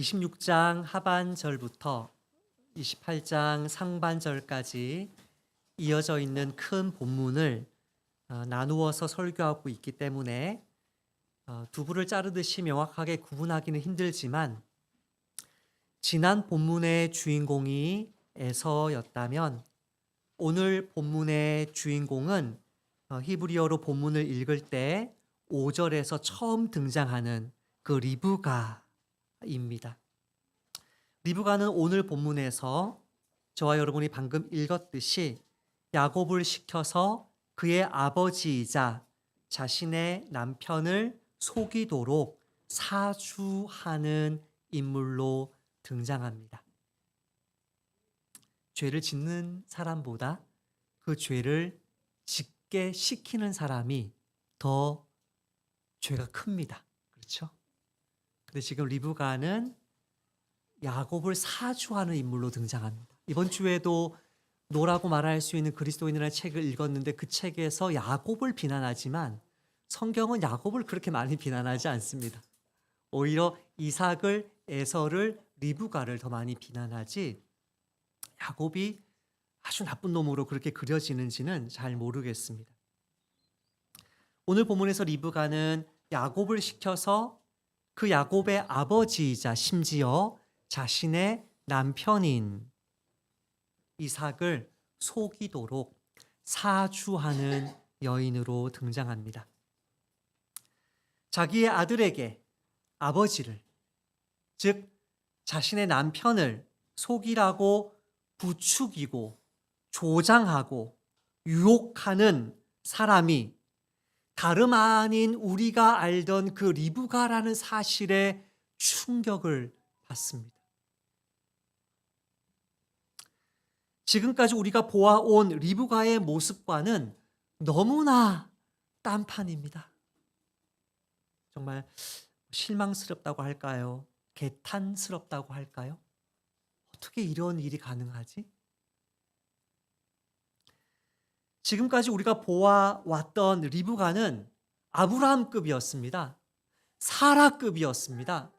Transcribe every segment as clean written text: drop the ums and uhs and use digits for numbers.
26장 하반절부터 28장 상반절까지 이어져 있는 큰 본문을 나누어서 설교하고 있기 때문에 두부를 자르듯이 명확하게 구분하기는 힘들지만, 지난 본문의 주인공이 에서였다면 오늘 본문의 주인공은 히브리어로 본문을 읽을 때 5절에서 처음 등장하는 그 리브가입니다. 리브가는 오늘 본문에서 저와 여러분이 방금 읽었듯이 야곱을 시켜서 그의 아버지이자 자신의 남편을 속이도록 사주하는 인물로 등장합니다. 죄를 짓는 사람보다 그 죄를 짓게 시키는 사람이 더 죄가 큽니다. 그렇죠? 근데 지금 리브가는 야곱을 사주하는 인물로 등장합니다. 이번 주에도 노라고 말할 수 있는 그리스도인이라는 책을 읽었는데 그 책에서 야곱을 비난하지만 성경은 야곱을 그렇게 많이 비난하지 않습니다. 오히려 이삭을, 에서를, 리브가를 더 많이 비난하지, 야곱이 아주 나쁜 놈으로 그렇게 그려지는지는 잘 모르겠습니다. 오늘 본문에서 리브가는 야곱을 시켜서 그 야곱의 아버지이자 심지어 자신의 남편인 이삭을 속이도록 사주하는 여인으로 등장합니다. 자기의 아들에게 아버지를, 즉 자신의 남편을 속이라고 부추기고 조장하고 유혹하는 사람이 다름 아닌 우리가 알던 그 리브가라는 사실에 충격을 받습니다. 지금까지 우리가 보아온 리브가의 모습과는 너무나 딴판입니다. 정말 실망스럽다고 할까요? 개탄스럽다고 할까요? 어떻게 이런 일이 가능하지? 지금까지 우리가 보아왔던 리브가는 아브라함급이었습니다. 사라급이었습니다.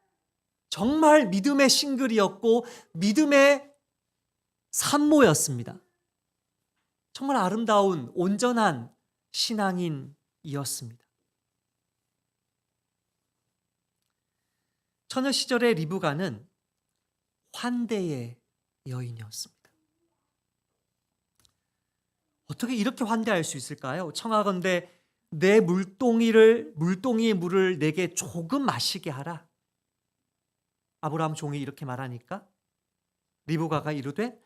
정말 믿음의 싱글이었고 믿음의 산모였습니다. 정말 아름다운 온전한 신앙인이었습니다. 처녀 시절의 리브가는 환대의 여인이었습니다. 어떻게 이렇게 환대할 수 있을까요? 청하건대 내 물동이의 물을 내게 조금 마시게 하라. 아브라함 종이 이렇게 말하니까 리브가가 이르되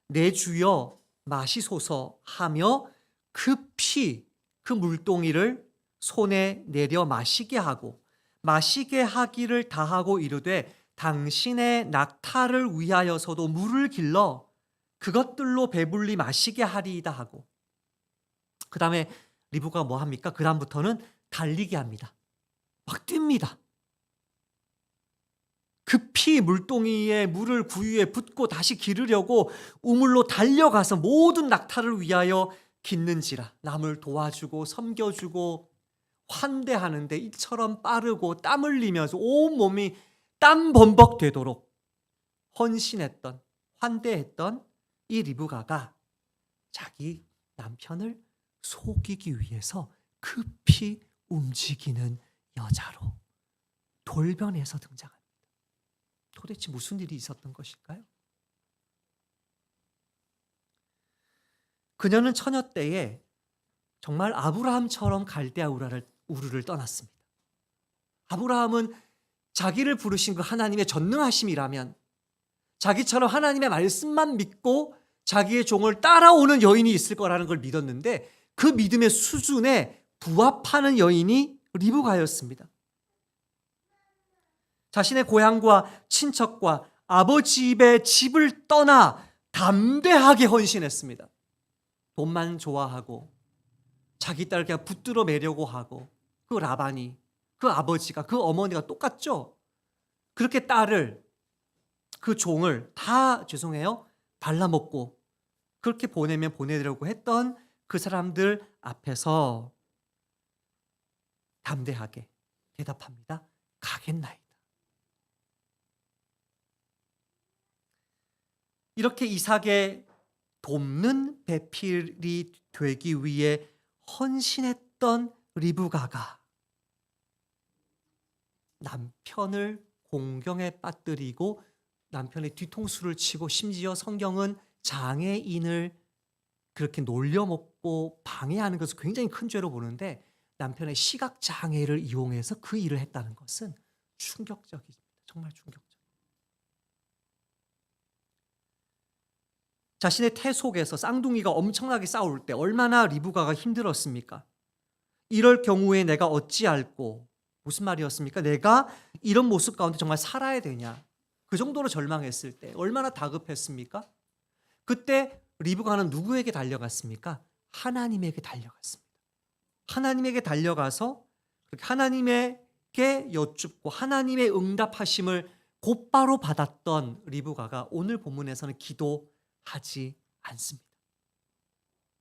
내 주여 마시소서 하며 급히 그 물동이를 손에 내려 마시게 하고, 마시게 하기를 다하고 이르되 당신의 낙타를 위하여서도 물을 길러 그것들로 배불리 마시게 하리이다 하고, 그 다음에 리브가가 뭐 합니까? 그 다음부터는 달리게 합니다. 막 뜁니다. 급히 물동이에 물을 구유에 붓고 다시 기르려고 우물로 달려가서 모든 낙타를 위하여 깃는지라. 남을 도와주고 섬겨주고 환대하는데 이처럼 빠르고 땀 흘리면서 온몸이 땀 범벅 되도록 헌신했던, 환대했던 이 리브가가 자기 남편을 속이기 위해서 급히 움직이는 여자로 돌변해서 등장합니다. 도대체 무슨 일이 있었던 것일까요? 그녀는 처녀 때에 정말 아브라함처럼 갈대아 우르를 떠났습니다. 아브라함은 자기를 부르신 그 하나님의 전능하심이라면 자기처럼 하나님의 말씀만 믿고 자기의 종을 따라오는 여인이 있을 거라는 걸 믿었는데, 그 믿음의 수준에 부합하는 여인이 리브가였습니다. 자신의 고향과 친척과 아버지의 집을 떠나 담대하게 헌신했습니다. 돈만 좋아하고 자기 딸 그냥 붙들어 매려고 하고, 그 라반이, 그 아버지가, 그 어머니가 똑같죠? 그렇게 딸을, 그 종을 다 발라먹고 그렇게 보내려고 했던 그 사람들 앞에서 담대하게 대답합니다. 가겠나이다. 이렇게 이삭의 돕는 배필이 되기 위해 헌신했던 리브가가 남편을 공경에 빠뜨리고 남편의 뒤통수를 치고 심지어 성경은 장애인을 그렇게 놀려먹고 방해하는 것을 굉장히 큰 죄로 보는데 남편의 시각장애를 이용해서 그 일을 했다는 것은 충격적입니다. 정말 충격적. 자신의 태 속에서 쌍둥이가 엄청나게 싸울 때 얼마나 리브가가 힘들었습니까? 이럴 경우에 내가 어찌할꼬? 무슨 말이었습니까? 내가 이런 모습 가운데 정말 살아야 되냐? 그 정도로 절망했을 때 얼마나 다급했습니까? 그때 리브가는 누구에게 달려갔습니까? 하나님에게 달려갔습니다. 하나님에게 달려가서 하나님에게 여쭙고 하나님의 응답하심을 곧바로 받았던 리브가가 오늘 본문에서는 기도하지 않습니다.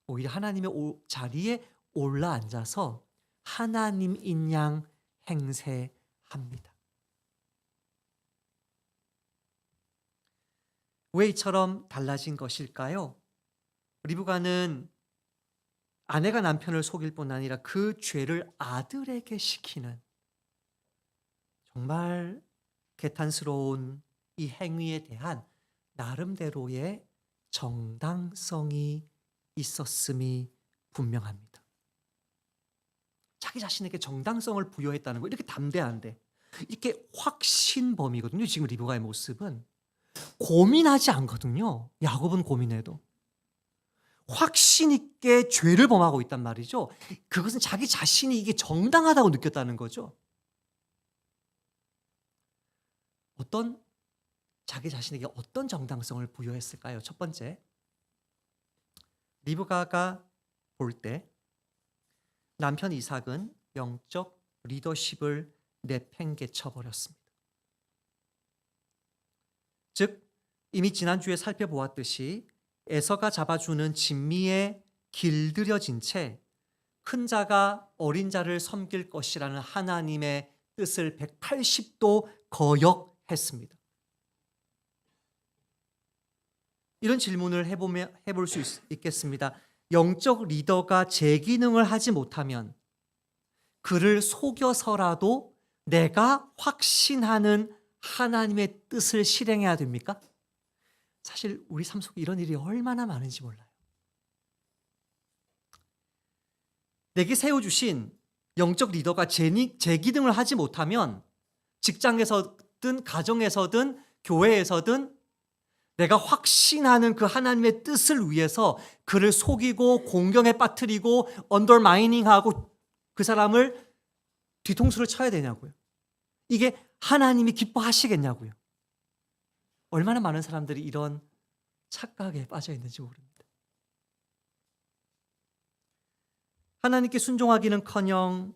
오히려 하나님의 자리에 올라앉아서 하나님인 양 행세합니다. 왜 이처럼 달라진 것일까요? 리브가는 아내가 남편을 속일 뿐 아니라 그 죄를 아들에게 시키는 정말 개탄스러운 이 행위에 대한 나름대로의 정당성이 있었음이 분명합니다. 자기 자신에게 정당성을 부여했다는 거 이렇게 담대한데 이렇게 확신범이거든요. 지금 리브가의 모습은 고민하지 않거든요. 야곱은 고민해도 확신 있게 죄를 범하고 있단 말이죠. 그것은 자기 자신이 이게 정당하다고 느꼈다는 거죠. 자기 자신에게 어떤 정당성을 부여했을까요? 첫 번째, 리브가가 볼 때 남편 이삭은 영적 리더십을 내팽개쳐 버렸습니다. 즉 이미 지난주에 살펴보았듯이 에서가 잡아주는 진미에 길들여진 채 큰 자가 어린 자를 섬길 것이라는 하나님의 뜻을 180도 거역했습니다. 이런 질문을 해볼 수 있겠습니다. 영적 리더가 제 기능을 하지 못하면 그를 속여서라도 내가 확신하는 하나님의 뜻을 실행해야 됩니까? 사실 우리 삶 속에 이런 일이 얼마나 많은지 몰라요. 내게 세워주신 영적 리더가 제 기능을 하지 못하면 직장에서든 가정에서든 교회에서든 내가 확신하는 그 하나님의 뜻을 위해서 그를 속이고 공경에 빠뜨리고 언더마이닝하고 그 사람을 뒤통수를 쳐야 되냐고요. 이게 하나님이 기뻐하시겠냐고요. 얼마나 많은 사람들이 이런 착각에 빠져 있는지 모릅니다. 하나님께 순종하기는커녕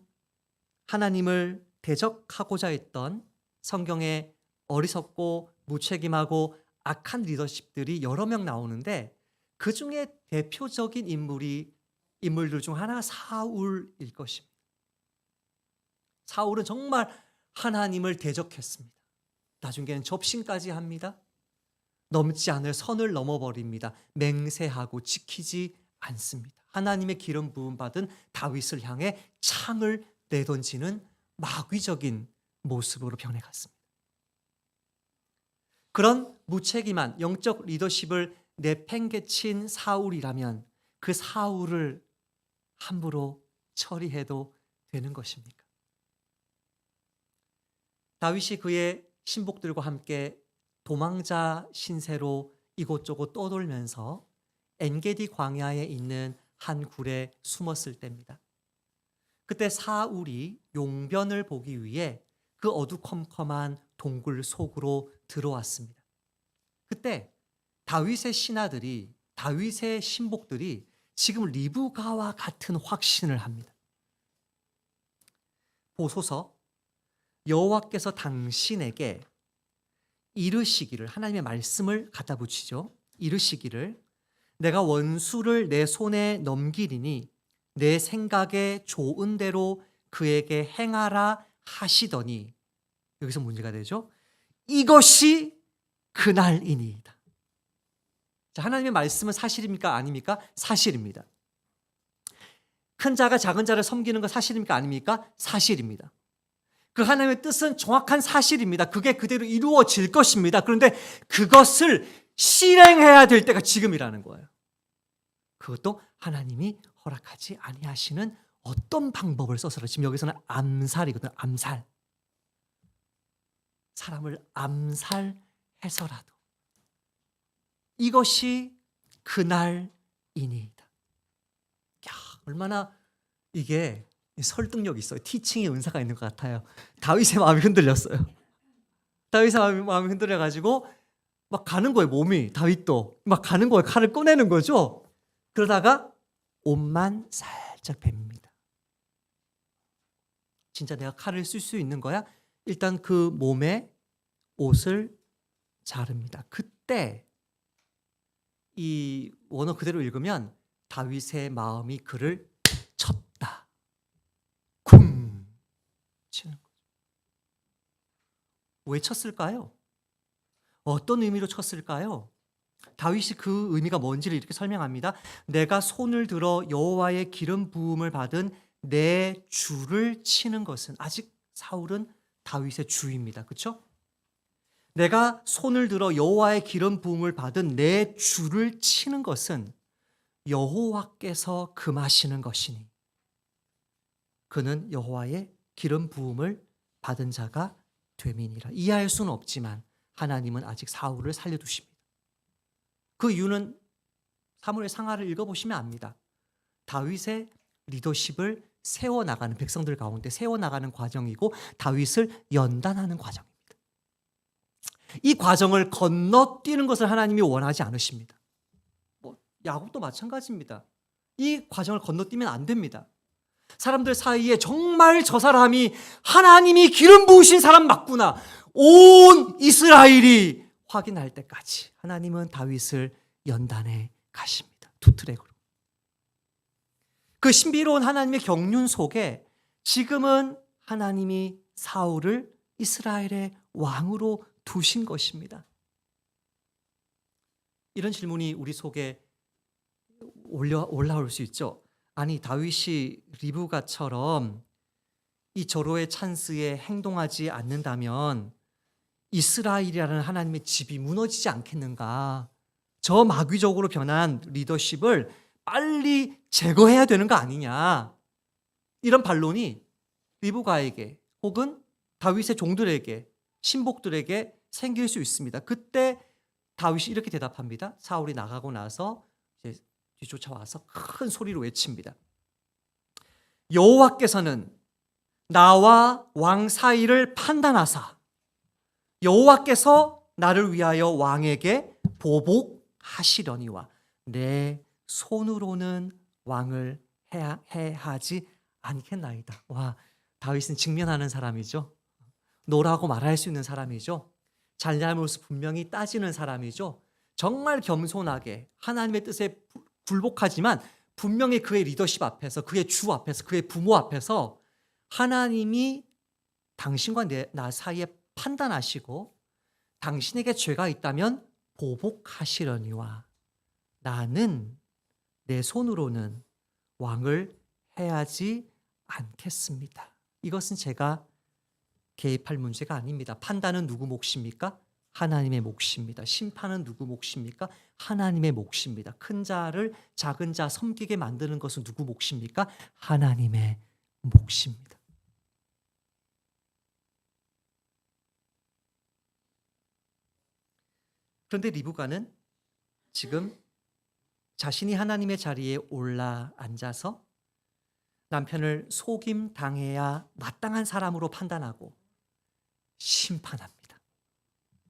하나님을 대적하고자 했던 성경에 어리석고 무책임하고 악한 리더십들이 여러 명 나오는데 그 중에 대표적인 인물들 중 하나가 사울일 것입니다. 사울은 정말 하나님을 대적했습니다. 나중에는 접신까지 합니다. 넘지 않을 선을 넘어버립니다. 맹세하고 지키지 않습니다. 하나님의 기름 부음 받은 다윗을 향해 창을 내던지는 마귀적인 모습으로 변해갔습니다. 그런 무책임한 영적 리더십을 내팽개친 사울이라면 그 사울을 함부로 처리해도 되는 것입니까? 다윗이 그의 신복들과 함께 도망자 신세로 이곳저곳 떠돌면서 엔게디 광야에 있는 한 굴에 숨었을 때입니다. 그때 사울이 용변을 보기 위해 그 어두컴컴한 동굴 속으로 들어왔습니다. 그때 다윗의 신하들이, 다윗의 신복들이 지금 리브가와 같은 확신을 합니다. 보소서, 여호와께서 당신에게 이르시기를, 하나님의 말씀을 갖다 붙이죠. 이르시기를, 내가 원수를 내 손에 넘기리니 내 생각에 좋은 대로 그에게 행하라 하시더니, 여기서 문제가 되죠. 이것이 그날이니이다. 자, 하나님의 말씀은 사실입니까? 아닙니까? 사실입니다. 큰 자가 작은 자를 섬기는 거 사실입니까? 아닙니까? 사실입니다. 그 하나님의 뜻은 정확한 사실입니다. 그게 그대로 이루어질 것입니다. 그런데 그것을 실행해야 될 때가 지금이라는 거예요. 그것도 하나님이 허락하지 아니하시는 어떤 방법을 써서라. 지금 여기서는 암살이거든요. 암살. 사람을 암살해서라도 이것이 그날이니이다. 야, 얼마나 이게 설득력이 있어요. 티칭의 은사가 있는 것 같아요. 다윗의 마음이 흔들렸어요. 다윗의 마음이 흔들려가지고 막 가는 거예요. 몸이. 다윗도 막 가는 거예요. 칼을 꺼내는 거죠. 그러다가 옷만 살짝 뱀입니다. 진짜 내가 칼을 쓸 수 있는 거야? 일단 그 몸에 옷을 자릅니다. 그때 이 원어 그대로 읽으면 다윗의 마음이 그를 쳤다. 쿵 치는 거죠. 왜 쳤을까요? 어떤 의미로 쳤을까요? 다윗이 그 의미가 뭔지를 이렇게 설명합니다. 내가 손을 들어 여호와의 기름 부음을 받은 내 주를 치는 것은, 아직 사울은 다윗의 주입니다. 그렇죠? 내가 손을 들어 여호와의 기름 부음을 받은 내 주를 치는 것은 여호와께서 금하시는 것이니 그는 여호와의 기름 부음을 받은 자가 됨이니라. 이해할 수는 없지만 하나님은 아직 사울을 살려두십니다. 그 이유는 사무엘 상하를 읽어보시면 압니다. 다윗의 리더십을 세워나가는, 백성들 가운데 세워나가는 과정이고 다윗을 연단하는 과정입니다. 이 과정을 건너뛰는 것을 하나님이 원하지 않으십니다. 야곱도 마찬가지입니다. 이 과정을 건너뛰면 안 됩니다. 사람들 사이에 정말 저 사람이 하나님이 기름 부으신 사람 맞구나, 온 이스라엘이 확인할 때까지 하나님은 다윗을 연단해 가십니다. 두 트랙으로. 그 신비로운 하나님의 경륜 속에 지금은 하나님이 사울을 이스라엘의 왕으로 두신 것입니다. 이런 질문이 우리 속에 올라올 수 있죠. 아니, 다윗이 리브가처럼 이 절호의 찬스에 행동하지 않는다면 이스라엘이라는 하나님의 집이 무너지지 않겠는가? 저 마귀적으로 변한 리더십을 빨리 제거해야 되는 거 아니냐? 이런 반론이 리브가에게 혹은 다윗의 종들에게, 신복들에게 생길 수 있습니다. 그때 다윗이 이렇게 대답합니다. 사울이 나가고 나서 이제 뒤쫓아와서 큰 소리로 외칩니다. 여호와께서는 나와 왕 사이를 판단하사 여호와께서 나를 위하여 왕에게 보복하시려니와 내 손으로는 왕을 해하지 않겠나이다. 와, 다윗은 직면하는 사람이죠. 노라고 말할 수 있는 사람이죠. 잘잘못을 분명히 따지는 사람이죠. 정말 겸손하게 하나님의 뜻에 굴복하지만 분명히 그의 리더십 앞에서, 그의 주 앞에서, 그의 부모 앞에서 하나님이 당신과 나 사이에 판단하시고 당신에게 죄가 있다면 보복하시려니와 나는 내 손으로는 왕을 해하지 않겠습니다. 이것은 제가 개입할 문제가 아닙니다. 판단은 누구 몫입니까? 하나님의 몫입니다. 심판은 누구 몫입니까? 하나님의 몫입니다. 큰 자를 작은 자 섬기게 만드는 것은 누구 몫입니까? 하나님의 몫입니다. 그런데 리브가는 지금 자신이 하나님의 자리에 올라 앉아서 남편을 속임 당해야 마땅한 사람으로 판단하고 심판합니다.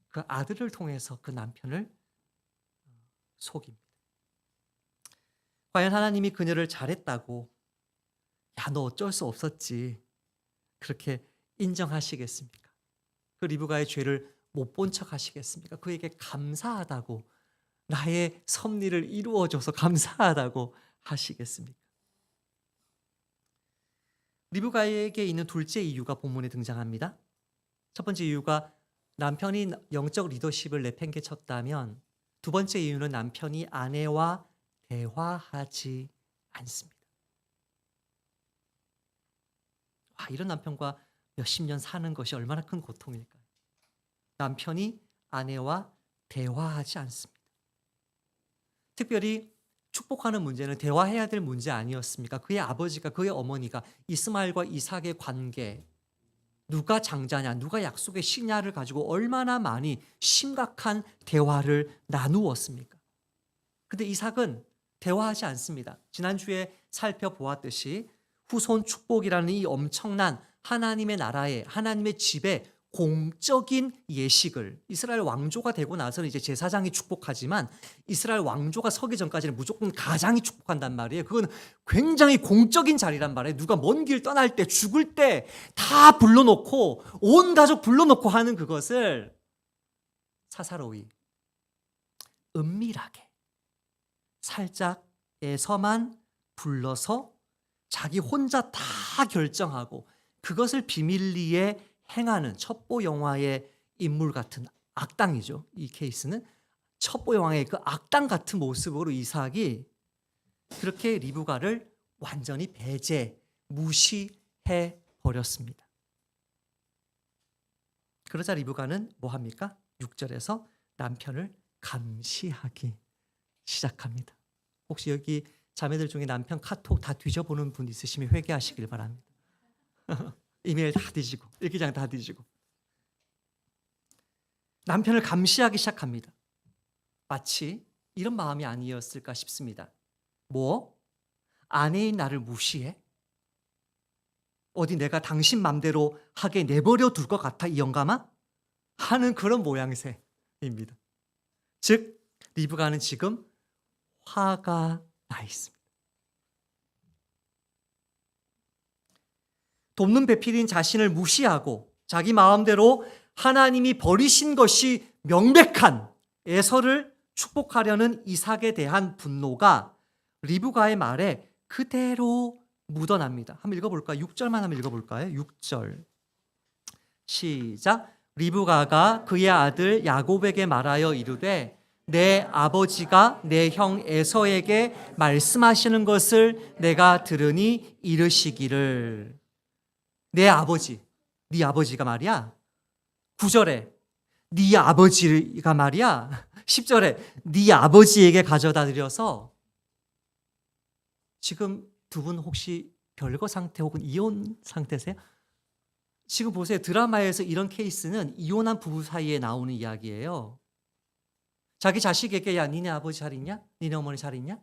그 아들을 통해서 그 남편을 속입니다. 과연 하나님이 그녀를 잘했다고, 야, 너 어쩔 수 없었지, 그렇게 인정하시겠습니까? 그 리브가의 죄를 못 본 척 하시겠습니까? 그에게 감사하다고, 나의 섭리를 이루어줘서 감사하다고 하시겠습니까? 리브가에게 있는 둘째 이유가 본문에 등장합니다. 첫 번째 이유가 남편이 영적 리더십을 내팽개쳤다면 두 번째 이유는 남편이 아내와 대화하지 않습니다. 이런 남편과 몇십 년 사는 것이 얼마나 큰 고통일까요? 남편이 아내와 대화하지 않습니다. 특별히 축복하는 문제는 대화해야 될 문제 아니었습니까? 그의 아버지가, 그의 어머니가 이스마엘과 이삭의 관계, 누가 장자냐, 누가 약속의 시냐를 가지고 얼마나 많이 심각한 대화를 나누었습니까? 근데 이삭은 대화하지 않습니다. 지난주에 살펴보았듯이 후손 축복이라는 이 엄청난 하나님의 나라에, 하나님의 집에 공적인 예식을, 이스라엘 왕조가 되고 나서는 이제 제사장이 축복하지만 이스라엘 왕조가 서기 전까지는 무조건 가장이 축복한단 말이에요. 그건 굉장히 공적인 자리란 말이에요. 누가 먼 길 떠날 때, 죽을 때 다 불러놓고, 온 가족 불러놓고 하는 그것을 사사로이 은밀하게 살짝에서만 불러서 자기 혼자 다 결정하고 그것을 비밀리에 행하는 첩보 영화의 인물 같은 악당이죠. 이 케이스는 첩보 영화의 그 악당 같은 모습으로 이삭이 그렇게 리브가를 완전히 배제, 무시해 버렸습니다. 그러자 리브가는 뭐 합니까? 6절에서 남편을 감시하기 시작합니다. 혹시 여기 자매들 중에 남편 카톡 다 뒤져보는 분 있으시면 회개하시길 바랍니다. 이메일 다 뒤지고 일기장 다 뒤지고 남편을 감시하기 시작합니다. 마치 이런 마음이 아니었을까 싶습니다. 뭐? 아내인 나를 무시해? 어디 내가 당신 맘대로 하게 내버려 둘 것 같아 이 영감아? 하는 그런 모양새입니다. 즉 리브가는 지금 화가 나 있습니다. 돕는 배필인 자신을 무시하고 자기 마음대로 하나님이 버리신 것이 명백한 에서를 축복하려는 이삭에 대한 분노가 리브가의 말에 그대로 묻어납니다. 한번 읽어볼까요? 6절만 한번 읽어볼까요? 6절 시작. 리브가가 그의 아들 야곱에게 말하여 이르되 내 아버지가 내 형 에서에게 말씀하시는 것을 내가 들으니 이르시기를. 내 아버지, 네 아버지가 말이야. 9절에 네 아버지가 말이야. 10절에 네 아버지에게 가져다 드려서. 지금 두 분 혹시 별거 상태 혹은 이혼 상태세요? 지금 보세요. 드라마에서 이런 케이스는 이혼한 부부 사이에 나오는 이야기예요. 자기 자식에게 야 니네 아버지 잘 있냐? 니네 어머니 잘 있냐?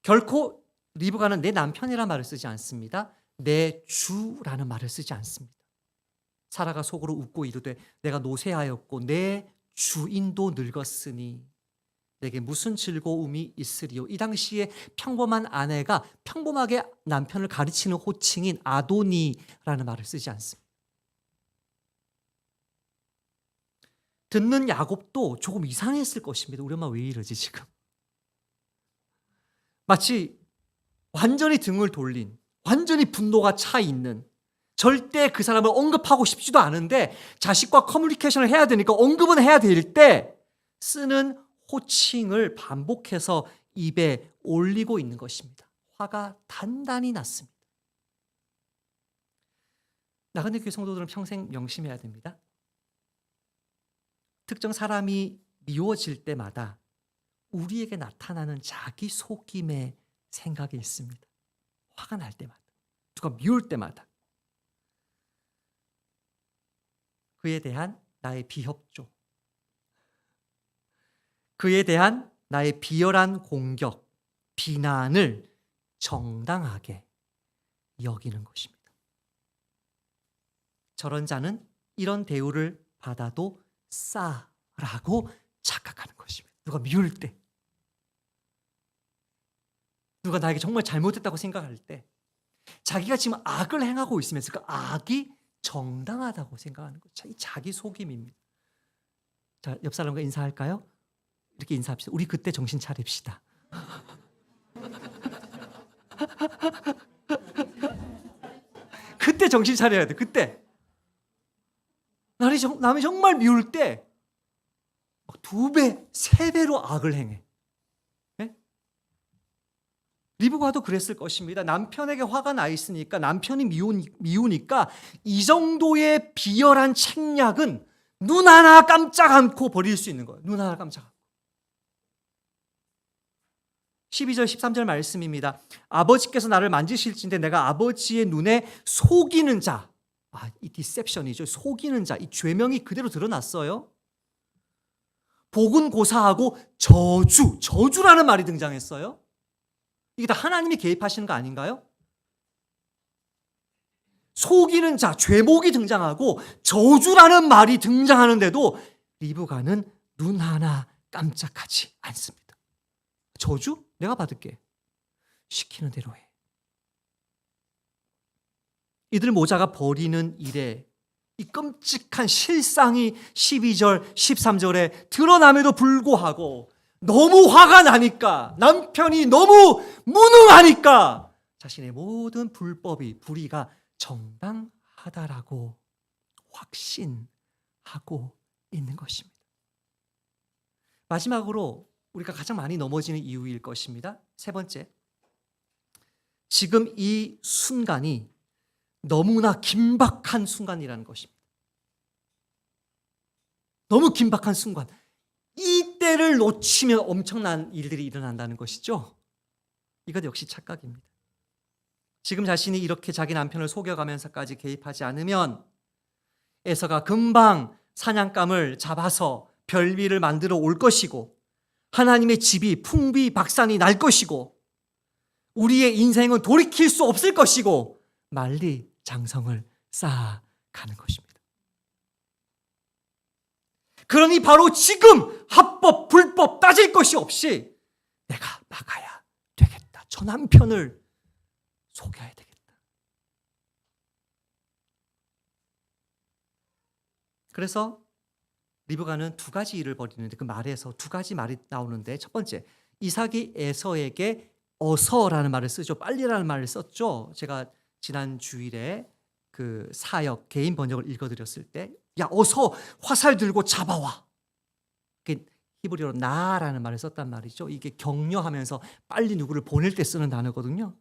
결코 리브가는 내 남편이라는 말을 쓰지 않습니다. 내 주라는 말을 쓰지 않습니다. 사라가 속으로 웃고 이르되 내가 노쇠하였고 내 주인도 늙었으니 내게 무슨 즐거움이 있으리요. 이 당시에 평범한 아내가 평범하게 남편을 가르치는 호칭인 아도니라는 말을 쓰지 않습니다. 듣는 야곱도 조금 이상했을 것입니다. 우리 엄마 왜 이러지 지금? 마치 완전히 등을 돌린, 완전히 분노가 차 있는, 절대 그 사람을 언급하고 싶지도 않은데 자식과 커뮤니케이션을 해야 되니까 언급은 해야 될 때 쓰는 호칭을 반복해서 입에 올리고 있는 것입니다. 화가 단단히 났습니다. 나그네 교회 성도들은 평생 명심해야 됩니다. 특정 사람이 미워질 때마다 우리에게 나타나는 자기 속임의 생각이 있습니다. 화가 날 때마다, 누가 미울 때마다 그에 대한 나의 비협조, 그에 대한 나의 비열한 공격, 비난을 정당하게 여기는 것입니다. 저런 자는 이런 대우를 받아도 싸라고 착각하는 것입니다. 누가 미울 때, 누가 나에게 정말 잘못했다고 생각할 때 자기가 지금 악을 행하고 있으면서 그 악이 정당하다고 생각하는 거죠. 이 자기 속임입니다. 자, 옆 사람과 인사할까요? 이렇게 인사합시다. 우리 그때 정신 차립시다. 그때 정신 차려야 돼. 그때 남이 정말 미울 때 2배, 3배로 악을 행해. 네? 리브가도 그랬을 것입니다. 남편에게 화가 나 있으니까, 남편이 미우니까 이 정도의 비열한 책략은 눈 하나 깜짝 않고 버릴 수 있는 거예요. 눈 하나 깜짝 않고. 12절 13절 말씀입니다. 아버지께서 나를 만지실진데 내가 아버지의 눈에 속이는 자, 이 디셉션이죠. 속이는 자, 이 죄명이 그대로 드러났어요. 복은 고사하고 저주라는 말이 등장했어요. 이게 다 하나님이 개입하시는 거 아닌가요? 속이는 자, 죄목이 등장하고 저주라는 말이 등장하는데도 리브가는 눈 하나 깜짝하지 않습니다. 저주? 내가 받을게. 시키는 대로 해. 이들 모자가 벌이는 일에 이 끔찍한 실상이 12절, 13절에 드러남에도 불구하고 너무 화가 나니까, 남편이 너무 무능하니까 자신의 모든 불의가 정당하다라고 확신하고 있는 것입니다. 마지막으로 우리가 가장 많이 넘어지는 이유일 것입니다. 세 번째, 지금 이 순간이 너무나 긴박한 순간이라는 것입니다. 너무 긴박한 순간. 이 때를 놓치면 엄청난 일들이 일어난다는 것이죠. 이것 역시 착각입니다. 지금 자신이 이렇게 자기 남편을 속여가면서까지 개입하지 않으면 에서가 금방 사냥감을 잡아서 별미를 만들어 올 것이고, 하나님의 집이 풍비박산이 날 것이고, 우리의 인생은 돌이킬 수 없을 것이고, 만리장성을 쌓아가는 것입니다. 그러니 바로 지금 합법, 불법 따질 것이 없이 내가 막아야 되겠다. 저 남편을 속여야 되겠다. 그래서 리브가는 두 가지 일을 벌이는데, 그 말에서 두 가지 말이 나오는데, 첫 번째, 이삭이 에서에게 어서라는 말을 쓰죠. 빨리라는 말을 썼죠. 제가 지난 주일에 그 사역 개인 번역을 읽어드렸을 때, 야 어서 화살 들고 잡아와. 히브리어로 나라는 말을 썼단 말이죠. 이게 격려하면서 빨리 누구를 보낼 때 쓰는 단어거든요.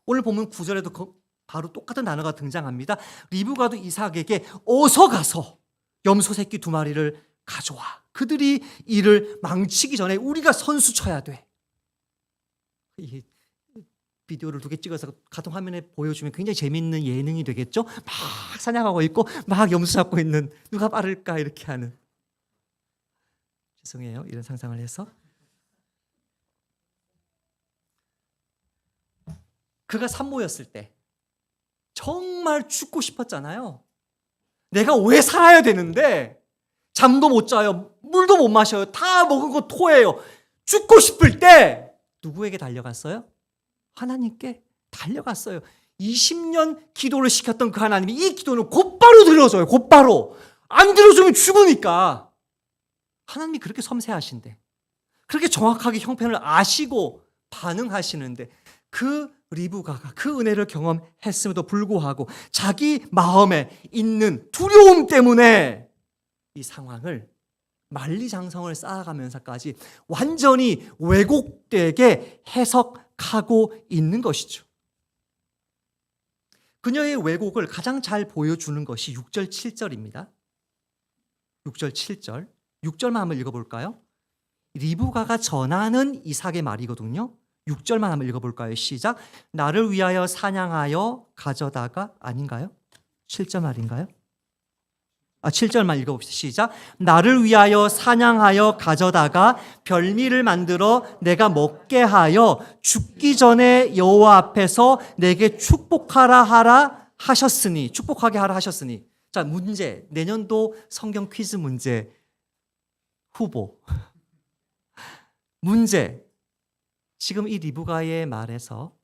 오늘 보면 9절에도 바로 똑같은 단어가 등장합니다. 리브가도 이삭에게 어서 가서 염소 새끼 2마리를 가져와. 그들이 이를 망치기 전에 우리가 선수 쳐야 돼. 이 비디오를 2개 찍어서 같은 화면에 보여주면 굉장히 재미있는 예능이 되겠죠. 막 사냥하고 있고 막 염소 잡고 있는, 누가 빠를까 이렇게 하는. 죄송해요, 이런 상상을 해서. 그가 산모였을 때 정말 죽고 싶었잖아요. 내가 왜 살아야 되는데 잠도 못 자요, 물도 못 마셔요, 다 먹은 거 토해요. 죽고 싶을 때 누구에게 달려갔어요? 하나님께 달려갔어요. 20년 기도를 시켰던 그 하나님이 이 기도는 곧바로 들어줘요. 곧바로. 안 들어주면 죽으니까. 하나님이 그렇게 섬세하신데, 그렇게 정확하게 형편을 아시고 반응하시는데, 그 리브가가 그 은혜를 경험했음에도 불구하고 자기 마음에 있는 두려움 때문에 이 상황을, 만리장성을 쌓아가면서까지 완전히 왜곡되게 해석하고 있는 것이죠. 그녀의 왜곡을 가장 잘 보여주는 것이 6절 7절입니다. 6절 7절. 6절만 한번 읽어볼까요? 리브가가 전하는 이삭의 말이거든요. 6절만 한번 읽어볼까요? 시작. 나를 위하여 사냥하여 가져다가, 아닌가요? 7절 말인가요? 7절만 읽어봅시다. 시작. 나를 위하여 사냥하여 가져다가 별미를 만들어 내가 먹게 하여 죽기 전에 여호와 앞에서 내게 축복하게 하라 하셨으니. 자, 문제. 내년도 성경 퀴즈 문제 후보. 문제. 지금 이 리브가의 말에서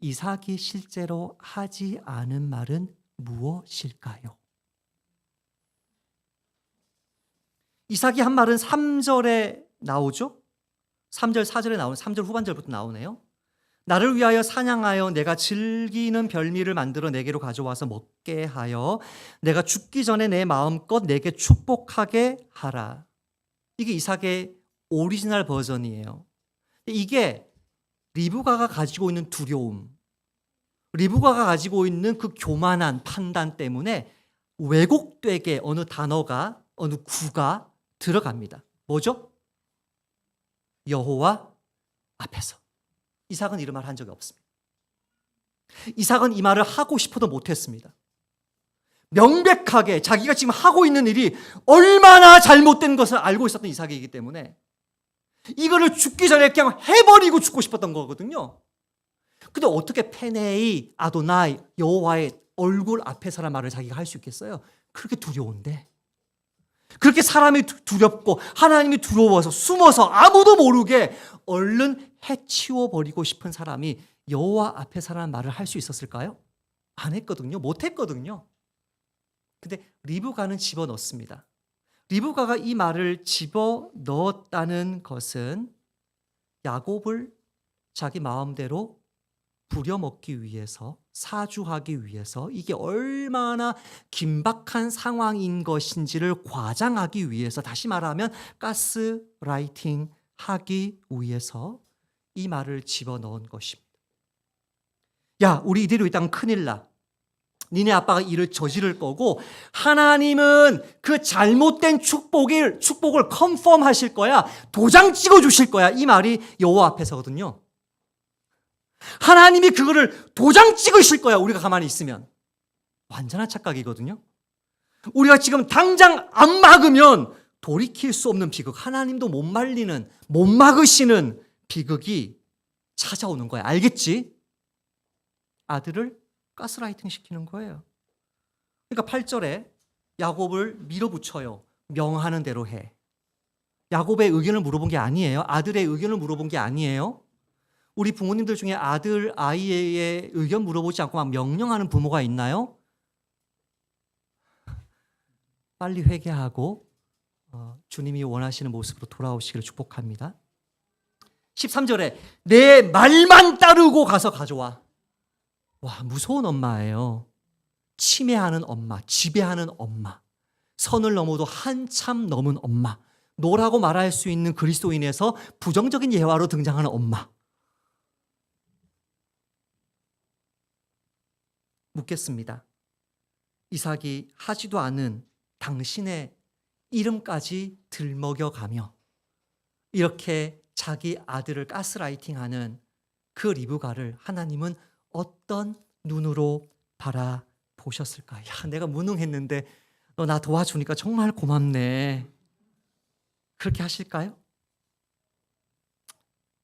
이삭이 실제로 하지 않은 말은 무엇일까요? 이삭이 한 말은 3절에 나오죠? 3절, 4절에 나오는, 3절 후반절부터 나오네요. 나를 위하여 사냥하여 내가 즐기는 별미를 만들어 내게로 가져와서 먹게 하여 내가 죽기 전에 내 마음껏 내게 축복하게 하라. 이게 이삭의 오리지널 버전이에요. 이게 리브가가 가지고 있는 두려움, 리브가가 가지고 있는 그 교만한 판단 때문에 왜곡되게 어느 단어가, 어느 구가 들어갑니다. 뭐죠? 여호와 앞에서. 이삭은 이런 말 한 적이 없습니다. 이삭은 이 말을 하고 싶어도 못했습니다. 명백하게 자기가 지금 하고 있는 일이 얼마나 잘못된 것을 알고 있었던 이삭이기 때문에 이거를 죽기 전에 그냥 해버리고 죽고 싶었던 거거든요. 근데 어떻게 페네이 아도나이 여호와의 얼굴 앞에서란 말을 자기가 할 수 있겠어요? 그렇게 두려운데, 그렇게 사람이 두렵고 하나님이 두려워서 숨어서 아무도 모르게 얼른 해치워버리고 싶은 사람이 여호와 앞에서라는 말을 할 수 있었을까요? 안 했거든요. 못 했거든요. 근데 리브가는 집어넣습니다. 리브가가 이 말을 집어넣었다는 것은 야곱을 자기 마음대로 부려먹기 위해서, 사주하기 위해서, 이게 얼마나 긴박한 상황인 것인지를 과장하기 위해서, 다시 말하면 가스라이팅 하기 위해서 이 말을 집어넣은 것입니다. 야, 우리 이대로 있다면 큰일 나. 니네 아빠가 일을 저지를 거고 하나님은 그 잘못된 축복을 컨펌 하실 거야. 도장 찍어 주실 거야. 이 말이 여호와 앞에서거든요. 하나님이 그거를 도장 찍으실 거야. 우리가 가만히 있으면. 완전한 착각이거든요. 우리가 지금 당장 안 막으면 돌이킬 수 없는 비극, 하나님도 못 말리는, 못 막으시는 비극이 찾아오는 거야. 알겠지? 아들을 가스라이팅 시키는 거예요. 그러니까 8절에 야곱을 밀어붙여요. 명하는 대로 해. 야곱의 의견을 물어본 게 아니에요. 아들의 의견을 물어본 게 아니에요. 우리 부모님들 중에 아들, 아이의 의견 물어보지 않고 막 명령하는 부모가 있나요? 빨리 회개하고 주님이 원하시는 모습으로 돌아오시기를 축복합니다. 13절에 내 말만 따르고 가서 가져와. 와, 무서운 엄마예요. 침해하는 엄마, 지배하는 엄마, 선을 넘어도 한참 넘은 엄마, 노라고 말할 수 있는 그리스도인에서 부정적인 예화로 등장하는 엄마. 묻겠습니다. 이삭이 하지도 않은 당신의 이름까지 들먹여가며 이렇게 자기 아들을 가스라이팅하는 그 리브가를 하나님은 어떤 눈으로 바라보셨을까? 야, 내가 무능했는데 너 나 도와주니까 정말 고맙네. 그렇게 하실까요?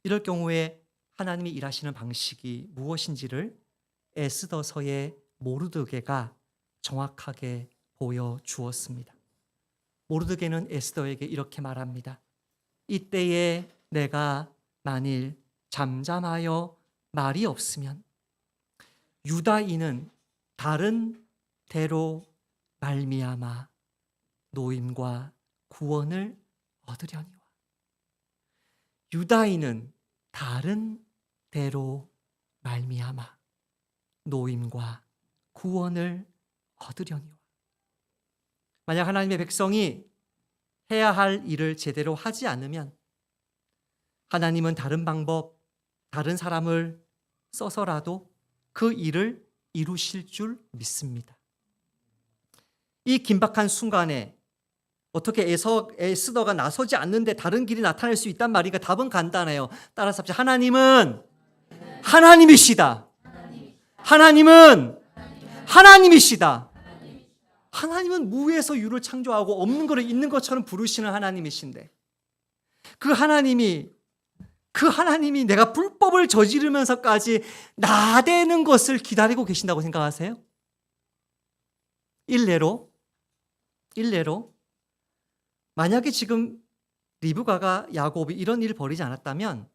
이럴 경우에 하나님이 일하시는 방식이 무엇인지를 에스더서의 모르드게가 정확하게 보여주었습니다. 모르드게는 에스더에게 이렇게 말합니다. 이때에 내가 만일 잠잠하여 말이 없으면 유다인은 다른 대로 말미암아 노임과 구원을 얻으려니와. 유다인은 다른 대로 말미암아 노임과 구원을 얻으려니와. 만약 하나님의 백성이 해야 할 일을 제대로 하지 않으면 하나님은 다른 방법, 다른 사람을 써서라도 그 일을 이루실 줄 믿습니다. 이 긴박한 순간에 어떻게 에스더가 나서지 않는데 다른 길이 나타날 수 있단 말이니까 답은 간단해요. 따라서 합시다. 하나님은 하나님이시다. 하나님은 하나님이시다. 하나님은 무에서 유를 창조하고 없는 것을 있는 것처럼 부르시는 하나님이신데 그 하나님이 내가 불법을 저지르면서까지 나대는 것을 기다리고 계신다고 생각하세요? 일례로 만약에 지금 리브가가 야곱이 이런 일을 벌이지 않았다면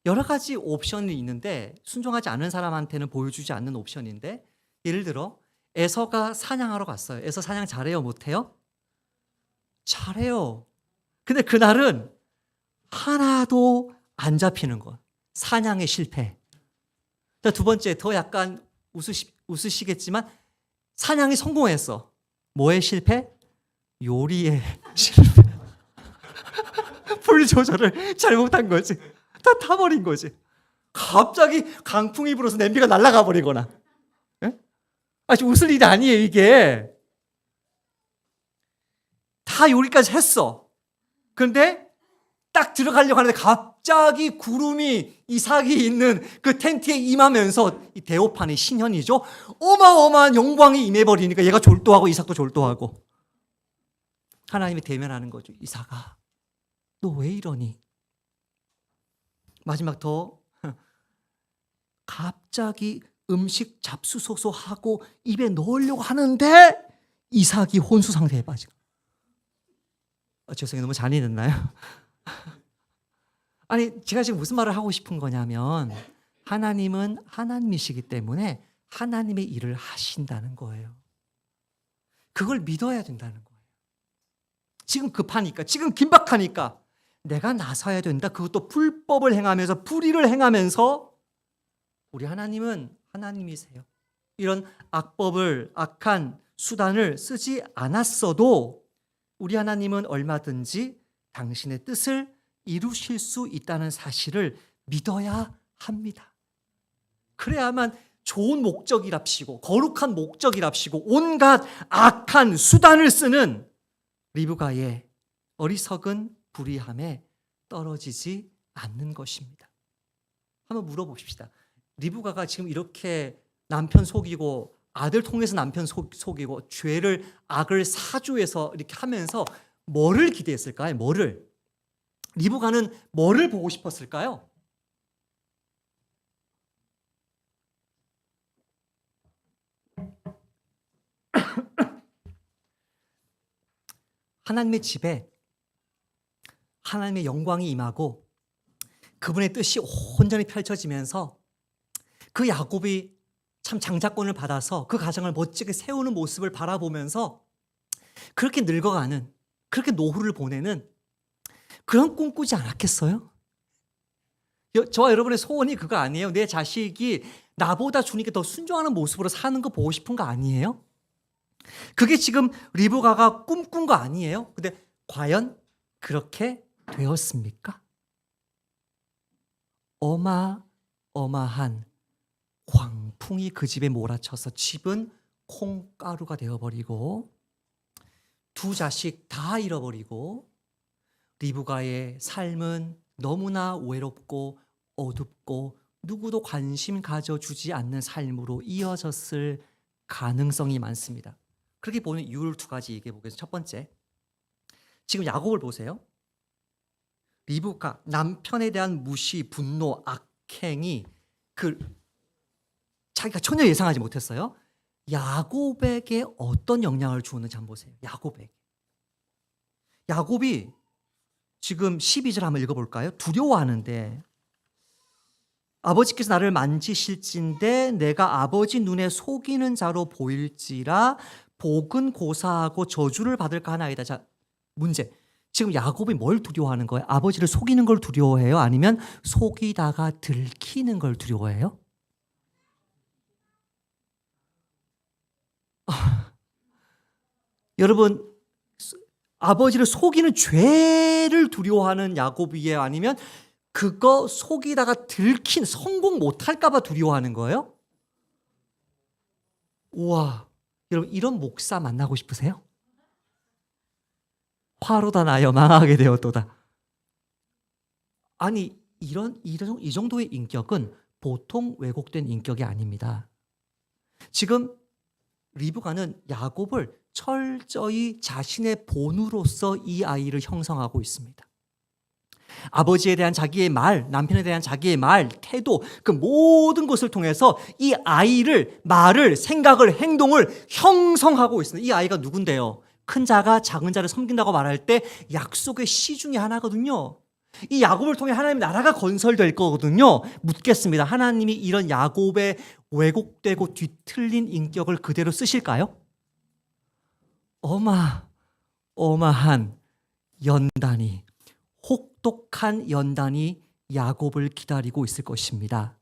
여러 가지 옵션이 있는데 순종하지 않은 사람한테는 보여주지 않는 옵션인데, 예를 들어 에서가 사냥하러 갔어요. 에서 사냥 잘해요? 못해요? 잘해요. 근데 그날은 하나도 안 잡히는 것. 사냥의 실패. 자, 두 번째, 더 약간 웃으시겠지만 사냥이 성공했어. 뭐의 실패? 요리의 실패. 불 조절을 잘못한 거지. 다 타버린 거지. 갑자기 강풍이 불어서 냄비가 날아가 버리거나. 예? 아주 웃을 일이 아니에요, 이게. 다 요리까지 했어. 그런데 딱 들어가려고 하는데 갑자기 구름이 이삭이 있는 그 텐트에 임하면서 이 대오판의 신현이죠. 어마어마한 영광이 임해버리니까 얘가 졸도하고 이삭도 졸도하고. 하나님이 대면하는 거죠. 이삭아, 너 왜 이러니? 마지막 더 갑자기 음식 잡수소서 하고 입에 넣으려고 하는데 이삭이 혼수 상태에 빠지고. 죄송해요. 너무 잔인했나요? 아니, 제가 지금 무슨 말을 하고 싶은 거냐면 하나님은 하나님이시기 때문에 하나님의 일을 하신다는 거예요. 그걸 믿어야 된다는 거예요. 지금 급하니까, 지금 긴박하니까 내가 나서야 된다. 그것도 불법을 행하면서, 불의를 행하면서. 우리 하나님은 하나님이세요. 이런 악법을, 악한 수단을 쓰지 않았어도 우리 하나님은 얼마든지 당신의 뜻을 이루실 수 있다는 사실을 믿어야 합니다. 그래야만 좋은 목적이랍시고 거룩한 목적이랍시고 온갖 악한 수단을 쓰는 리브가의 어리석은 불의함에 떨어지지 않는 것입니다. 한번 물어봅시다. 리브가가 지금 이렇게 남편 속이고 아들 통해서 남편 속이고 죄를, 악을 사주해서 이렇게 하면서 뭐를 기대했을까요? 뭐를? 리브가는 뭐를 보고 싶었을까요? 하나님의 집에 하나님의 영광이 임하고 그분의 뜻이 온전히 펼쳐지면서 그 야곱이 참 장자권을 받아서 그 가정을 멋지게 세우는 모습을 바라보면서 그렇게 늙어가는, 그렇게 노후를 보내는 그런 꿈 꾸지 않았겠어요? 저와 여러분의 소원이 그거 아니에요? 내 자식이 나보다 주님께 더 순종하는 모습으로 사는 거 보고 싶은 거 아니에요? 그게 지금 리브가가 꿈꾼 거 아니에요? 근데 과연 그렇게 되었습니까? 어마어마한 광풍이 그 집에 몰아쳐서 집은 콩가루가 되어버리고 두 자식 다 잃어버리고 리브가의 삶은 너무나 외롭고 어둡고 누구도 관심 가져주지 않는 삶으로 이어졌을 가능성이 많습니다. 그렇게 보는 이유를 두 가지 얘기해 보겠습니다. 첫 번째, 지금 야곱을 보세요. 리브가 남편에 대한 무시, 분노, 악행이 자기가 전혀 예상하지 못했어요. 야곱에게 어떤 영향을 주었는지 한번 보세요. 야곱이 지금 12절 한번 읽어볼까요? 두려워하는데 아버지께서 나를 만지실진데 내가 아버지 눈에 속이는 자로 보일지라 복은 고사하고 저주를 받을까 하나이다. 자, 문제. 지금 야곱이 뭘 두려워하는 거예요? 아버지를 속이는 걸 두려워해요? 아니면 속이다가 들키는 걸 두려워해요? 여러분, 아버지를 속이는 죄를 두려워하는 야곱이에요? 아니면 그거 속이다가 들킨, 성공 못할까 봐 두려워하는 거예요? 우와, 여러분 이런 목사 만나고 싶으세요? 화로다 나여 망하게 되었도다. 아니 이 정도의 인격은 보통 왜곡된 인격이 아닙니다. 지금 리브가는 야곱을 철저히 자신의 본으로서 이 아이를 형성하고 있습니다. 아버지에 대한 자기의 말, 남편에 대한 자기의 말, 태도, 그 모든 것을 통해서 이 아이를, 말을, 생각을, 행동을 형성하고 있습니다. 이 아이가 누군데요? 큰 자가 작은 자를 섬긴다고 말할 때 약속의 시 중에 하나거든요. 이 야곱을 통해 하나님의 나라가 건설될 거거든요. 묻겠습니다. 하나님이 이런 야곱의 왜곡되고 뒤틀린 인격을 그대로 쓰실까요? 어마어마한 연단이, 혹독한 연단이 야곱을 기다리고 있을 것입니다.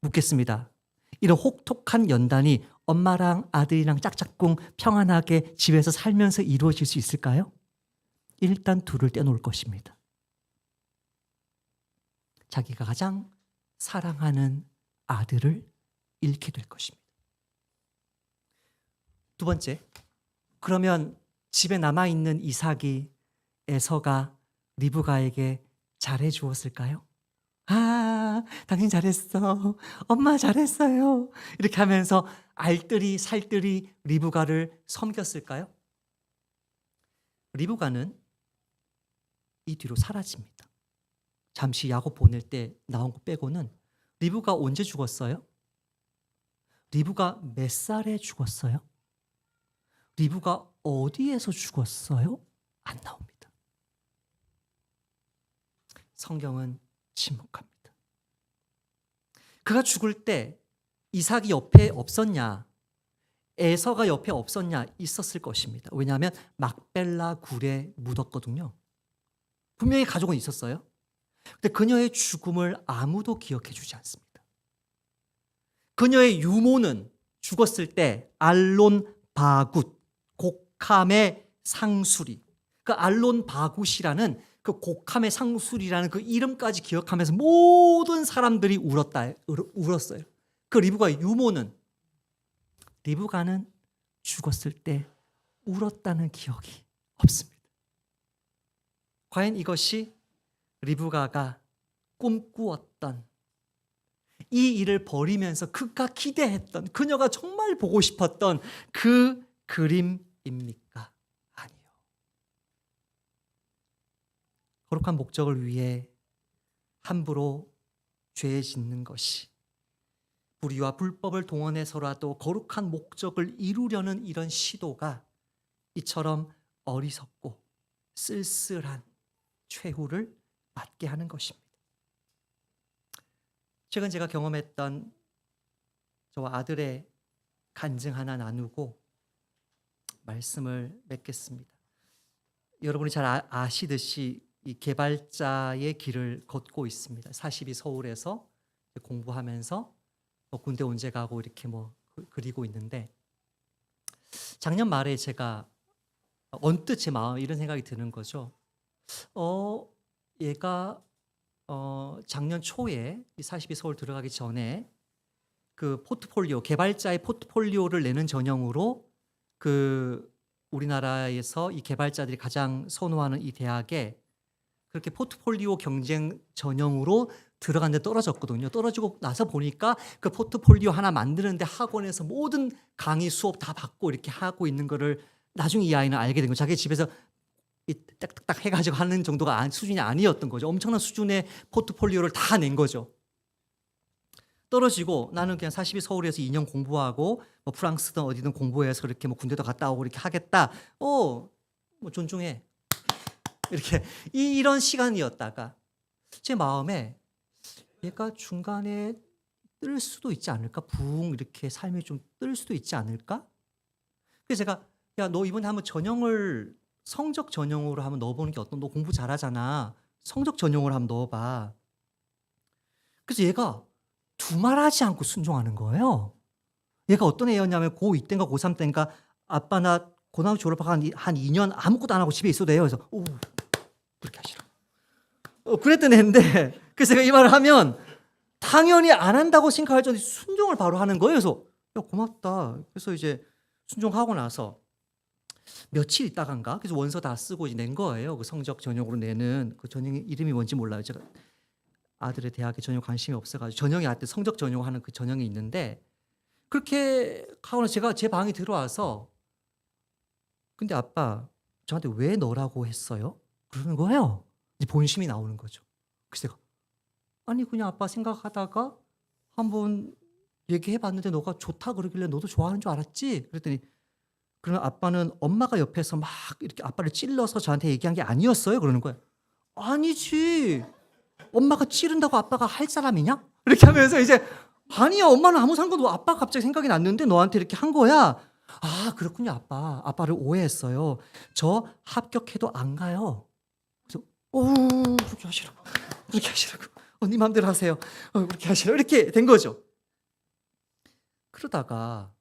묻겠습니다. 이런 혹독한 연단이 엄마랑 아들이랑 짝짝꿍 평안하게 집에서 살면서 이루어질 수 있을까요? 일단 둘을 떼놓을 것입니다. 자기가 가장 사랑하는 아들을 잃게 될 것입니다. 두 번째, 그러면 집에 남아있는 이삭이 에서가 리브가에게 잘해 주었을까요? 아, 당신 잘했어. 엄마 잘했어요. 이렇게 하면서 알뜰히 살뜰히 리브가를 섬겼을까요? 리브가는 이 뒤로 사라집니다. 잠시 야곱 보낼 때 나온 거 빼고는 리브가 언제 죽었어요? 리브가 몇 살에 죽었어요? 리브가 어디에서 죽었어요? 안 나옵니다. 성경은 침묵합니다. 그가 죽을 때 이삭이 옆에 없었냐? 에서가 옆에 없었냐? 있었을 것입니다. 왜냐하면 막벨라 굴에 묻었거든요. 분명히 가족은 있었어요. 근데 그녀의 죽음을 아무도 기억해 주지 않습니다. 그녀의 유모는 죽었을 때 알론 바굿, 곡함의 상수리, 그 알론 바굿이라는 그 곡함의 상수리라는 그 이름까지 기억하면서 모든 사람들이 울었어요. 그 리브가의 유모는, 리브가는 죽었을 때 울었다는 기억이 없습니다. 과연 이것이 리브가가 꿈꾸었던, 이 일을 벌이면서 그가 기대했던, 그녀가 정말 보고 싶었던 그 그림입니까? 아니요. 거룩한 목적을 위해 함부로 죄 짓는 것이, 불의와 불법을 동원해서라도 거룩한 목적을 이루려는 이런 시도가 이처럼 어리석고 쓸쓸한 최후를 맞게 하는 것입니다. 최근 제가 경험했던 저와 아들의 간증 하나 나누고 말씀을 맺겠습니다. 여러분이 잘 아시듯이 이 개발자의 길을 걷고 있습니다. 42 서울에서 공부하면서 군대 언제 가고 이렇게 그리고 있는데, 작년 말에 제가 언뜻 제 마음에 이런 생각이 드는 거죠. 얘가 작년 초에 42 서울 들어가기 전에 그 포트폴리오, 개발자의 포트폴리오를 내는 전형으로 그 우리나라에서 이 개발자들이 가장 선호하는 이 대학에 그렇게 포트폴리오 경쟁 전형으로 들어갔는데 떨어졌거든요. 떨어지고 나서 보니까 그 포트폴리오 하나 만드는데 학원에서 모든 강의 수업 다 받고 이렇게 하고 있는 거를 나중에 이 아이는 알게 된 거예요. 자기 집에서 딱딱딱 해가지고 하는 정도가 수준이 아니었던 거죠. 엄청난 수준의 포트폴리오를 다 낸 거죠. 떨어지고 나는 그냥 42 서울에서 2년 공부하고 프랑스든 어디든 공부해서 그렇게 군대도 갔다 오고 이렇게 하겠다. 존중해. 이렇게 이런 시간이었다가 제 마음에 얘가 중간에 뜰 수도 있지 않을까? 붕 이렇게 삶이 좀 뜰 수도 있지 않을까? 그래서 제가, 야, 너 이번에 한번 전형을 성적 전형으로 한번 넣어보는 게 어떤? 너 공부 잘하잖아. 성적 전형으로 한번 넣어봐. 그래서 얘가 두말하지 않고 순종하는 거예요. 얘가 어떤 애였냐면 고2 때인가 고3 때인가, 아빠 나 고등학교 졸업하고 한 2년 아무것도 안 하고 집에 있어도 돼요. 그래서 그렇게 하시라. 그랬던 애인데, 그래서 제가 이 말을 하면 당연히 안 한다고 생각할 정도로 순종을 바로 하는 거예요. 그래서 야, 고맙다. 그래서 이제 순종하고 나서 며칠 있다간가, 그래서 원서 다 쓰고 이제 낸 거예요. 그 성적 전형으로 내는 그 전형 이름이 뭔지 몰라요. 제가 아들의 대학에 전혀 관심이 없어가지고 전형이 하여튼 성적 전형하는 그 전형이 있는데, 그렇게 하고 나서 제가 제 방에 들어와서, 근데 아빠 저한테 왜 넣으라고 했어요? 그러는 거예요. 이제 본심이 나오는 거죠. 그래서 제가, 아니 그냥 아빠 생각하다가 한번 얘기해봤는데 너가 좋다 그러길래 너도 좋아하는 줄 알았지? 그랬더니, 그러면 아빠는 엄마가 옆에서 막 이렇게 아빠를 찔러서 저한테 얘기한 게 아니었어요? 그러는 거예요. 아니지. 엄마가 찌른다고 아빠가 할 사람이냐? 이렇게 하면서 이제, 아니야, 엄마는 아무 상관도, 아빠가 갑자기 생각이 났는데 너한테 이렇게 한 거야. 아, 그렇군요. 아빠를 오해했어요. 저 합격해도 안 가요. 그래서 그렇게 하시라고. 그렇게 하시라고. 네 마음대로 하세요. 그렇게 하시라고. 이렇게 된 거죠. 그러다가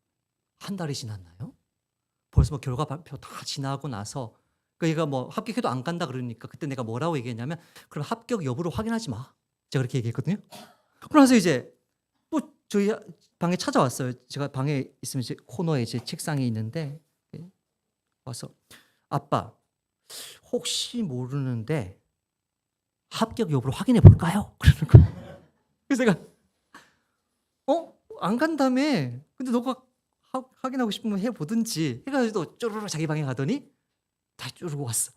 한 달이 지났나요? 벌써 결과 발표 다 지나고 나서, 얘가 합격해도 안 간다 그러니까 그때 내가 뭐라고 얘기했냐면, 그럼 합격 여부를 확인하지 마. 제가 그렇게 얘기했거든요. 그러면서 이제 또 저희 방에 찾아왔어요. 제가 방에 있으면 이제 코너에 이제 책상이 있는데 와서 아빠 혹시 모르는데 합격 여부를 확인해 볼까요? 그러는 거예요. 그래서 제가 안 간다며. 근데 너가 확인하고 싶으면 해보든지 해가지고 쪼르르 자기 방에 가더니 다시 쪼르르 왔어.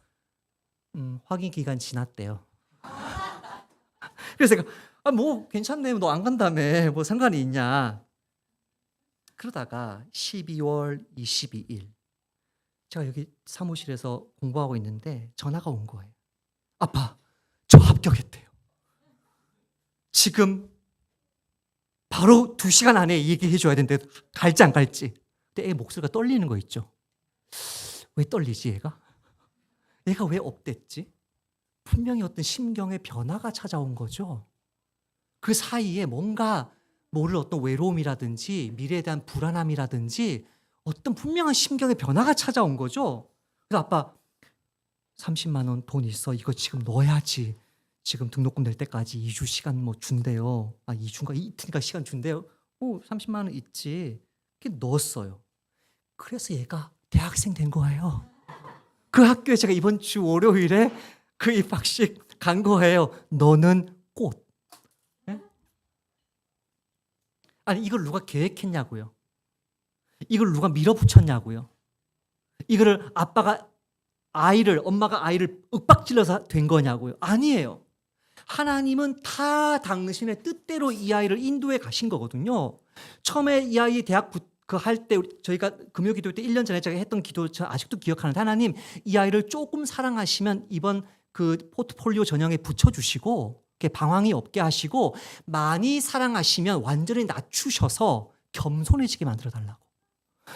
확인 기간 지났대요. 그래서 제가 뭐 괜찮네. 너 안 간다며. 뭐 상관이 있냐. 그러다가 12월 22일 제가 여기 사무실에서 공부하고 있는데 전화가 온 거예요. 아빠, 저 합격했대요. 지금 바로 2시간 안에 얘기해 줘야 되는데 갈지 안 갈지. 근데 애 목소리가 떨리는 거 있죠. 왜 떨리지 얘가? 얘가 왜 업됐지? 분명히 어떤 심경의 변화가 찾아온 거죠. 그 사이에 뭔가 모를 어떤 외로움이라든지 미래에 대한 불안함이라든지 어떤 분명한 심경의 변화가 찾아온 거죠. 그래서 아빠 30만 원 돈 있어. 이거 지금 넣어야지. 지금 등록금 낼 때까지 2주 시간 뭐 준대요. 2주인가 이틀인가 시간 준대요. 30만 원 있지. 이렇게 넣었어요. 그래서 얘가 대학생 된 거예요. 그 학교에 제가 이번 주 월요일에 그 입학식 간 거예요. 너는 꽃. 네? 아니 이걸 누가 계획했냐고요. 이걸 누가 밀어붙였냐고요. 이거를 엄마가 아이를 윽박질러서 된 거냐고요. 아니에요. 하나님은 다 당신의 뜻대로 이 아이를 인도해 가신 거거든요. 처음에 이 아이 대학 할 때 저희가 금요기도 때 1년 전에 제가 했던 기도 저 아직도 기억하는데 하나님 이 아이를 조금 사랑하시면 이번 그 포트폴리오 전형에 붙여주시고 방황이 없게 하시고 많이 사랑하시면 완전히 낮추셔서 겸손해지게 만들어 달라고.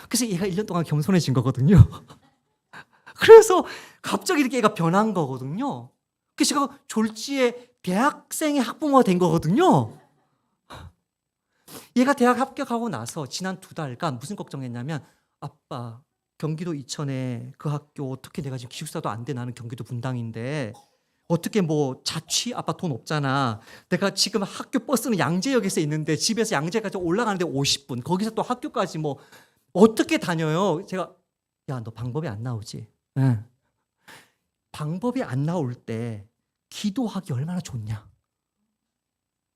그래서 얘가 1년 동안 겸손해진 거거든요. 그래서 갑자기 이렇게 얘가 변한 거거든요. 그래서 제가 졸지에 대학생의 학부모가 된 거거든요. 얘가 대학 합격하고 나서 지난 2달간 무슨 걱정했냐면 아빠 경기도 이천에 그 학교 어떻게 내가 지금 기숙사도 안 돼. 나는 경기도 분당인데 어떻게 뭐 자취 아빠 돈 없잖아. 내가 지금 학교 버스는 양재역에서 있는데 집에서 양재까지 올라가는데 50분. 거기서 또 학교까지 뭐 어떻게 다녀요? 제가 야, 너 방법이 안 나오지? 응. 방법이 안 나올 때 기도하기 얼마나 좋냐?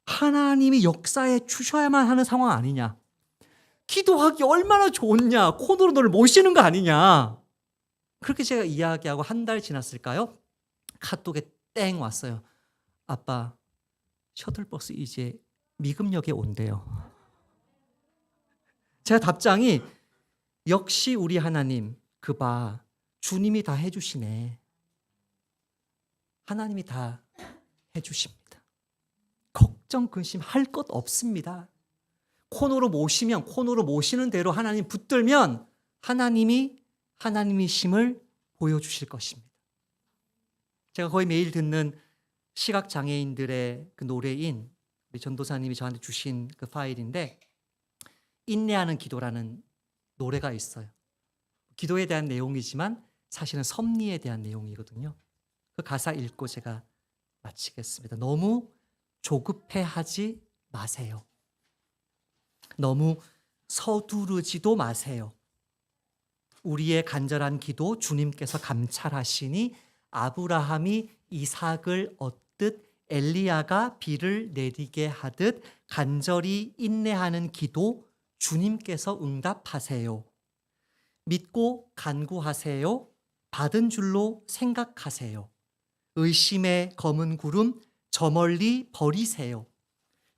하나님이 역사에 주셔야만 하는 상황 아니냐? 기도하기 얼마나 좋냐? 코너로 너를 모시는 거 아니냐? 그렇게 제가 이야기하고 한 달 지났을까요? 카톡에 땡 왔어요. 아빠, 셔틀버스 이제 미금역에 온대요. 제가 답장이 역시 우리 하나님 그 봐 주님이 다 해주시네. 하나님이 다 해주십니다. 걱정 근심 할 것 없습니다. 코너로 모시는 대로 하나님 붙들면 하나님이 하나님이심을 보여주실 것입니다. 제가 거의 매일 듣는 시각장애인들의 그 노래인 우리 전도사님이 저한테 주신 그 파일인데 인내하는 기도라는 노래가 있어요. 기도에 대한 내용이지만 사실은 섭리에 대한 내용이거든요. 그 가사 읽고 제가 마치겠습니다. 너무 조급해하지 마세요. 너무 서두르지도 마세요. 우리의 간절한 기도 주님께서 감찰하시니 아브라함이 이삭을 얻듯 엘리야가 비를 내리게 하듯 간절히 인내하는 기도 주님께서 응답하세요. 믿고 간구하세요. 받은 줄로 생각하세요. 의심의 검은 구름 저 멀리 버리세요.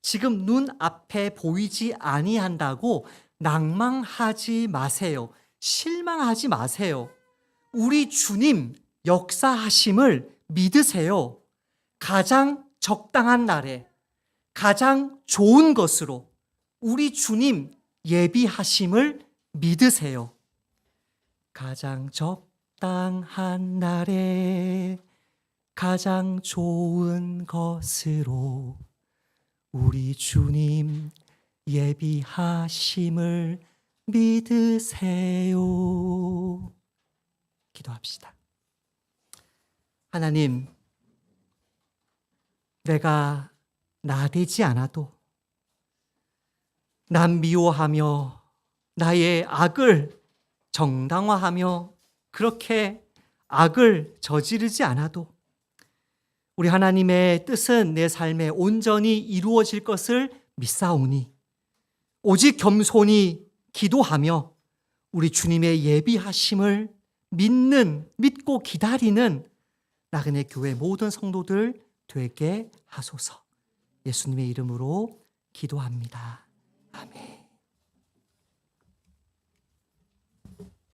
지금 눈 앞에 보이지 아니한다고 낭망하지 마세요. 실망하지 마세요. 우리 주님 역사하심을 믿으세요. 가장 적당한 날에 가장 좋은 것으로 우리 주님 예비하심을 믿으세요. 가장 적당한 날에 가장 좋은 것으로 우리 주님 예비하심을 믿으세요. 기도합시다. 하나님, 내가 나대지 않아도, 남 미워하며 나의 악을 정당화하며 그렇게 악을 저지르지 않아도 우리 하나님의 뜻은 내 삶에 온전히 이루어질 것을 믿사오니 오직 겸손히 기도하며 우리 주님의 예비하심을 믿고 기다리는 나그네 교회 모든 성도들 되게 하소서. 예수님의 이름으로 기도합니다. 아멘.